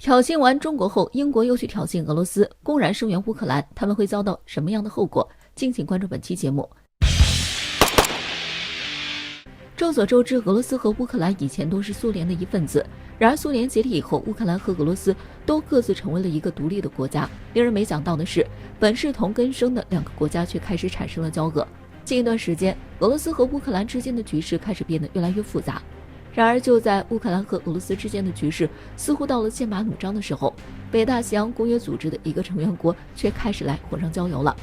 挑衅完中国后，英国又去挑衅俄罗斯，公然声援乌克兰，他们会遭到什么样的后果？敬请关注本期节目。众所周知，俄罗斯和乌克兰以前都是苏联的一份子。然而，苏联解体以后，乌克兰和俄罗斯都各自成为了一个独立的国家。令人没想到的是，本是同根生的两个国家却开始产生了交恶。近一段时间，俄罗斯和乌克兰之间的局势开始变得越来越复杂。然而，就在乌克兰和俄罗斯之间的局势似乎到了剑拔弩张的时候，北大西洋公约组织的一个成员国却开始来火上浇油了。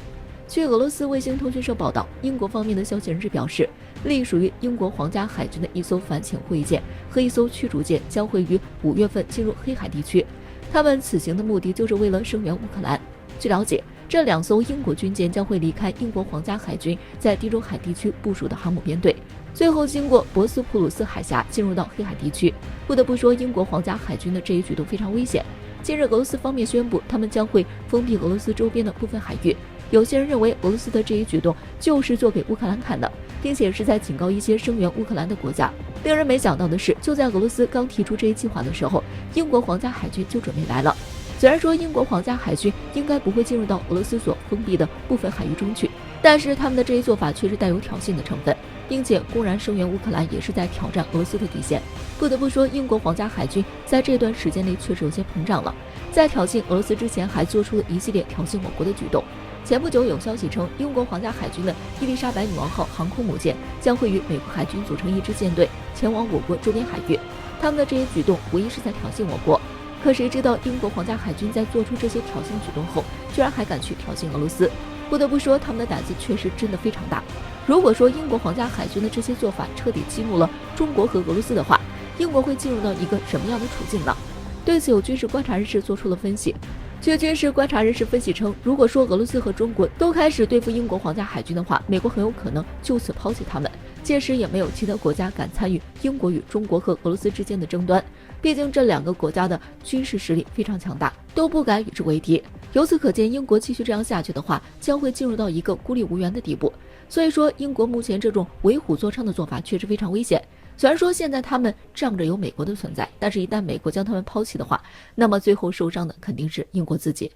据俄罗斯卫星通讯社报道，英国方面的消息人士表示，隶属于英国皇家海军的一艘反潜护卫舰和一艘驱逐舰将会于5月份进入黑海地区。他们此行的目的就是为了声援乌克兰。据了解，这2艘英国军舰将会离开英国皇家海军在地中海地区部署的航母编队，最后经过博斯普鲁斯海峡进入到黑海地区。不得不说，英国皇家海军的这一举动非常危险。近日，俄罗斯方面宣布，他们将会封闭俄罗斯周边的部分海域。有些人认为，俄罗斯的这一举动就是做给乌克兰看的，并且是在警告一些声援乌克兰的国家。令人没想到的是，就在俄罗斯刚提出这一计划的时候，英国皇家海军就准备来了。虽然说英国皇家海军应该不会进入到俄罗斯所封闭的部分海域中去，但是他们的这一做法却是带有挑衅的成分，并且公然声援乌克兰也是在挑战俄罗斯的底线。不得不说，英国皇家海军在这段时间内确实有些膨胀了，在挑衅俄罗斯之前还做出了一系列挑衅我国的举动。前不久有消息称，英国皇家海军的伊丽莎白女王号航空母舰将会与美国海军组成一支舰队前往我国周边海域。他们的这些举动无疑是在挑衅我国，可谁知道英国皇家海军在做出这些挑衅举动后，居然还敢去挑衅俄罗斯。不得不说，他们的胆子确实真的非常大。如果说英国皇家海军的这些做法彻底激怒了中国和俄罗斯的话，英国会进入到一个什么样的处境呢？对此，有军事观察人士做出了分析。据军事观察人士分析称，如果说俄罗斯和中国都开始对付英国皇家海军的话，美国很有可能就此抛弃他们，届时也没有其他国家敢参与英国与中国和俄罗斯之间的争端。毕竟这2个国家的军事实力非常强大，都不敢与之为敌。由此可见，英国继续这样下去的话，将会进入到一个孤立无援的地步。所以说，英国目前这种为虎作伥的做法确实非常危险。虽然说现在他们仗着有美国的存在，但是一旦美国将他们抛弃的话，那么最后受伤的肯定是英国自己。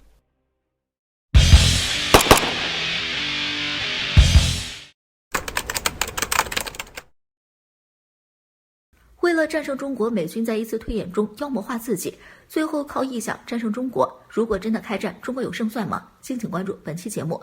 为了战胜中国，美军在一次推演中妖魔化自己，最后靠臆想战胜中国。如果真的开战，中国有胜算吗？敬请关注本期节目。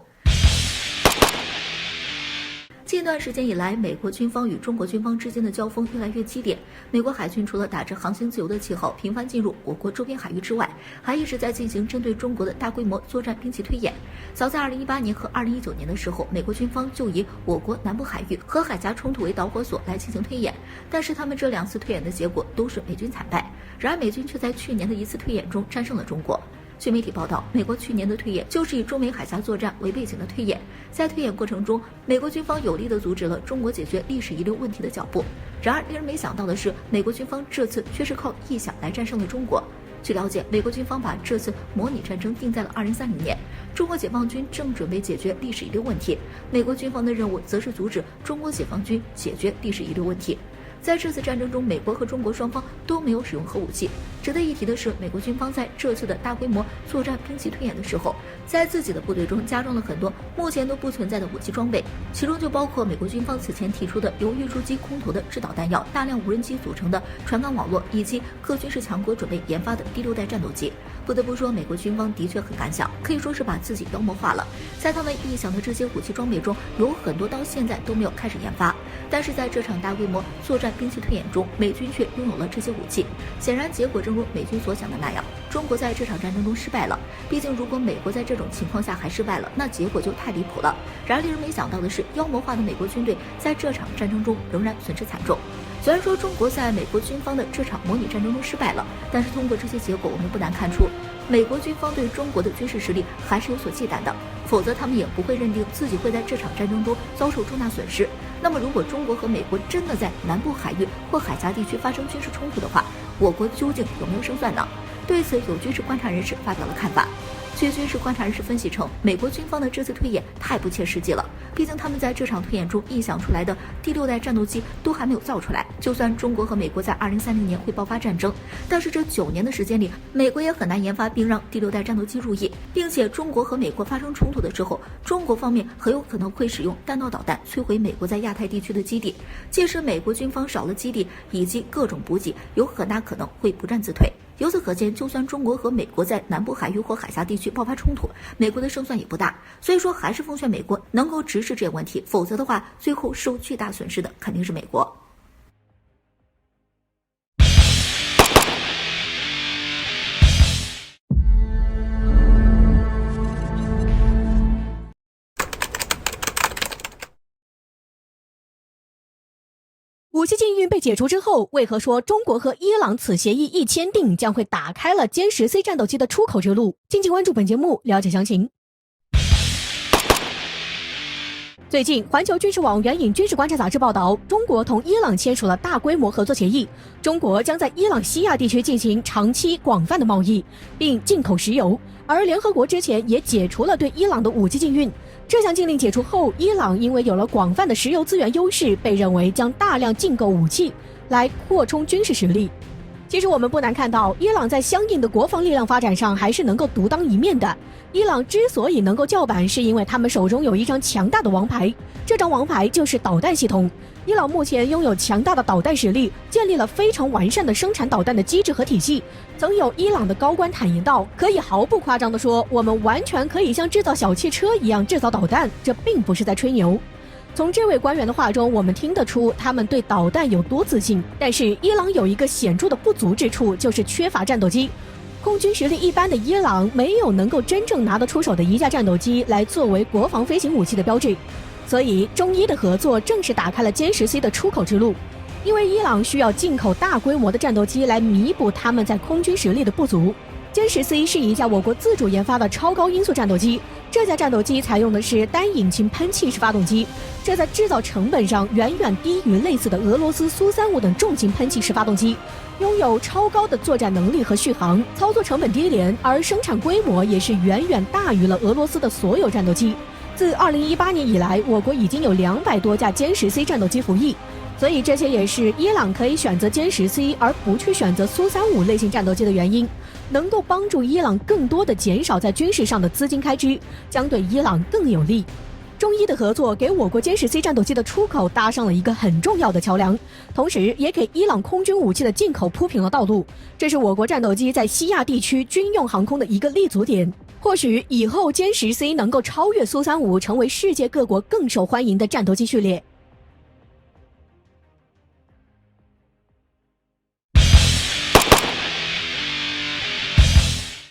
近段时间以来，美国军方与中国军方之间的交锋越来越激烈。美国海军除了打着航行自由的旗号频繁进入我国周边海域之外，还一直在进行针对中国的大规模作战兵器推演。早在2018年和2019年的时候，美国军方就以我国南部海域和海峡冲突为导火索来进行推演，但是他们这2次推演的结果都是美军惨败。然而美军却在去年的一次推演中战胜了中国。据媒体报道，美国去年的推演就是以中美海峡作战为背景的推演。在推演过程中，美国军方有力地阻止了中国解决历史遗留问题的脚步。然而，令人没想到的是，美国军方这次却是靠臆想来战胜了中国。据了解，美国军方把这次模拟战争定在了2030年，中国解放军正准备解决历史遗留问题，美国军方的任务则是阻止中国解放军解决历史遗留问题。在这次战争中，美国和中国双方都没有使用核武器。值得一提的是，美国军方在这次的大规模作战兵器推演的时候，在自己的部队中加装了很多目前都不存在的武器装备，其中就包括美国军方此前提出的由运输机空投的制导弹药、大量无人机组成的传感网络，以及各军事强国准备研发的第6代战斗机。不得不说，美国军方的确很敢想，可以说是把自己妖魔化了。在他们臆想的这些武器装备中，有很多到现在都没有开始研发，但是在这场大规模作战兵器推演中，美军却拥有了这些武器。显然，结果正如美军所想的那样，中国在这场战争中失败了。毕竟，如果美国在这种情况下还失败了，那结果就太离谱了。然而，令人没想到的是，妖魔化的美国军队在这场战争中仍然损失惨重。虽然说中国在美国军方的这场模拟战争中失败了，但是通过这些结果，我们不难看出，美国军方对中国的军事实力还是有所忌惮的，否则他们也不会认定自己会在这场战争中遭受重大损失。那么，如果中国和美国真的在南部海域或海峡地区发生军事冲突的话，我国究竟有没有胜算呢？对此，有军事观察人士发表了看法。据军事观察人士分析称，美国军方的这次推演太不切实际了，毕竟他们在这场推演中臆想出来的第6代战斗机都还没有造出来。就算中国和美国在2030年会爆发战争，但是这9年的时间里，美国也很难研发并让第6代战斗机入役，并且中国和美国发生冲突的时候，中国方面很有可能会使用弹道导弹摧毁美国在亚太地区的基地，届时美国军方少了基地以及各种补给，有很大可能会不战自退。由此可见，就算中国和美国在南部海域或海峡地区爆发冲突，美国的胜算也不大。所以说，还是奉劝美国能够直视这个问题，否则的话，最后受巨大损失的肯定是美国。武器禁运被解除之后，为何说中国和伊朗此协议一签订将会打开了歼10C 战斗机的出口之路？敬请关注本节目，了解详情。最近，环球军事网援引军事观察杂志报道，中国同伊朗签署了大规模合作协议，中国将在伊朗西亚地区进行长期广泛的贸易，并进口石油。而联合国之前也解除了对伊朗的武器禁运。这项禁令解除后，伊朗因为有了广泛的石油资源优势，被认为将大量进购武器来扩充军事实力。其实我们不难看到，伊朗在相应的国防力量发展上还是能够独当一面的。伊朗之所以能够叫板，是因为他们手中有一张强大的王牌，这张王牌就是导弹系统。伊朗目前拥有强大的导弹实力，建立了非常完善的生产导弹的机制和体系。曾有伊朗的高官坦言道，可以毫不夸张地说，我们完全可以像制造小汽车一样制造导弹，这并不是在吹牛。从这位官员的话中，我们听得出他们对导弹有多自信。但是伊朗有一个显著的不足之处，就是缺乏战斗机。空军实力一般的伊朗没有能够真正拿得出手的一架战斗机来作为国防飞行武器的标志，所以中伊的合作正是打开了歼10C 的出口之路。因为伊朗需要进口大规模的战斗机来弥补他们在空军实力的不足。歼10C 是一架我国自主研发的超高音速战斗机，这架战斗机采用的是单引擎喷气式发动机，这在制造成本上远远低于类似的俄罗斯苏35等重型喷气式发动机，拥有超高的作战能力和续航，操作成本低廉，而生产规模也是远远大于了俄罗斯的所有战斗机。自2018年以来，我国已经有200多架歼10C 战斗机服役，所以这些也是伊朗可以选择歼10C而不去选择苏35类型战斗机的原因，能够帮助伊朗更多的减少在军事上的资金开支，将对伊朗更有利。中伊的合作给我国歼10C 战斗机的出口搭上了一个很重要的桥梁，同时也给伊朗空军武器的进口铺平了道路，这是我国战斗机在西亚地区军用航空的一个立足点。或许以后歼10C能够超越苏35，成为世界各国更受欢迎的战斗机序列。